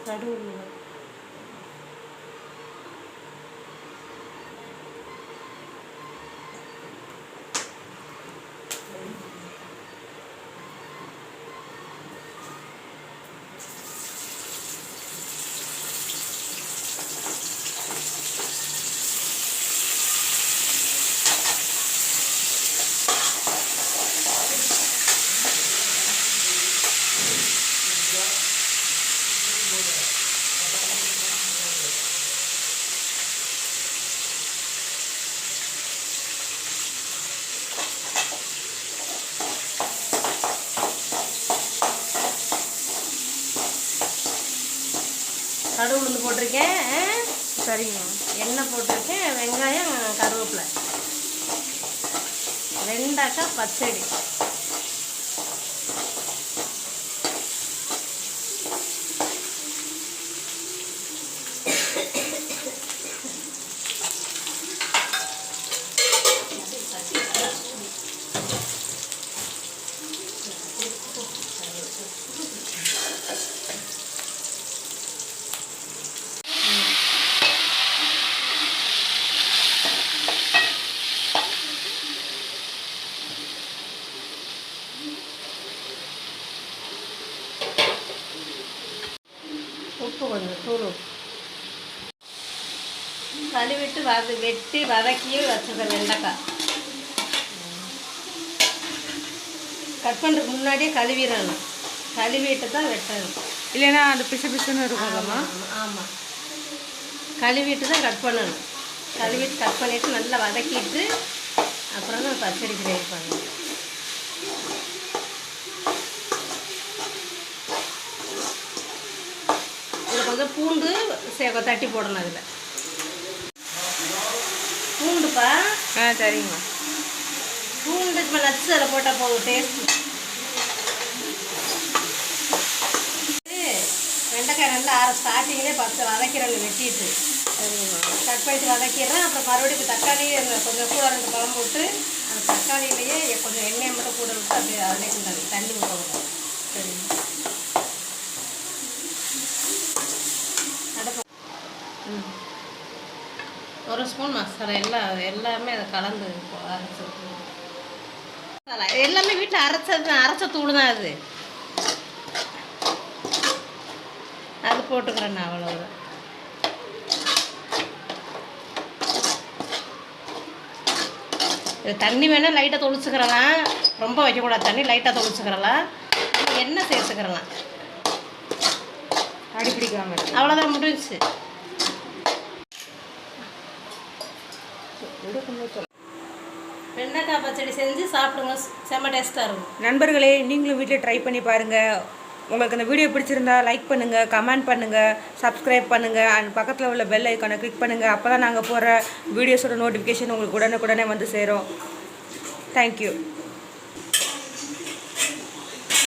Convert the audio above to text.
கடுகு உளுந்து போட்டிருக்கேன். சரிங்க. எண்ணெய் போட்டிருக்கேன். வெங்காயம், கருவேப்பிலை, வெண்டைக்காய் பச்சடி. உப்பு கொஞ்சம் தூள் கழுவிட்டு வெட்டி வதக்கி வச்சுருக்க வெண்டைக்காய் கட் பண்ணுறதுக்கு முன்னாடியே கழுவிடணும். கழுவிட்டு தான் வெட்டணும், இல்லைன்னா அது பிசு பிசுன்னு இருக்கும்லம்மா. ஆமாம், கழுவிட்டு தான் கட் பண்ணணும். கழுவிட்டு கட் பண்ணிவிட்டு நல்லா வதக்கிட்டு அப்புறம் தான் பச்சடி கிரேவி பண்ணணும். இதில் கொஞ்சம் பூண்டு தட்டி போடணும். அதில் பூண்டுப்பா. சரிங்கம்மா. பூண்டு இப்போ நச்சு அதில் போட்டால் போதும், டேஸ்ட்டு. வெண்டைக்காய் நல்லா ஸ்டார்டிங்லேயே வதக்கிறேன், வெட்டிட்டு கட் பண்ணிட்டு வதக்கிடுறேன். அப்புறம் மறுபடியும் தக்காளி கொஞ்சம் கூட 2 பழம் போட்டு அந்த தக்காளியிலேயே கொஞ்சம் எண்ணெயை மட்டும் கூட விட்டு அப்படியே அதிலே கொஞ்சம் தண்ணி ஊற்றணும். சரி, ஒரு ஸ்பூன் மசாலா எல்லாமே அதை கலந்து அரைச்சி எல்லாமே வீட்டில் அரைச்ச தூள் தான் அது. அது போட்டுக்கிறேன் நான், அவ்வளோதான். இது தண்ணி வேணால் லைட்டாக தொளிச்சுக்கிறலாம், ரொம்ப வைக்கக்கூடாது. தண்ணி லைட்டாக தொளிச்சுக்கிறலாம், எண்ணெய் சேர்த்துக்கிறலாம். அடி பிடிக்காம அவ்வளோதான், முடிஞ்சிச்சு. வெண்டைக்காய் பச்சடி செஞ்சு சாப்பிடுங்க, செம்ம டேஸ்ட்டாக இருக்கும். நண்பர்களே, நீங்களும் வீட்டில் ட்ரை பண்ணி பாருங்கள். உங்களுக்கு இந்த வீடியோ பிடிச்சிருந்தா லைக் பண்ணுங்கள், கமெண்ட் பண்ணுங்கள், சப்ஸ்கிரைப் பண்ணுங்கள், அண்ட் பக்கத்தில் உள்ள பெல் ஐக்கானை கிளிக் பண்ணுங்கள். அப்போ தான் நாங்கள் போகிற வீடியோஸோட நோட்டிஃபிகேஷன் உங்களுக்கு உடனே வந்து சேரும். தேங்க்யூ.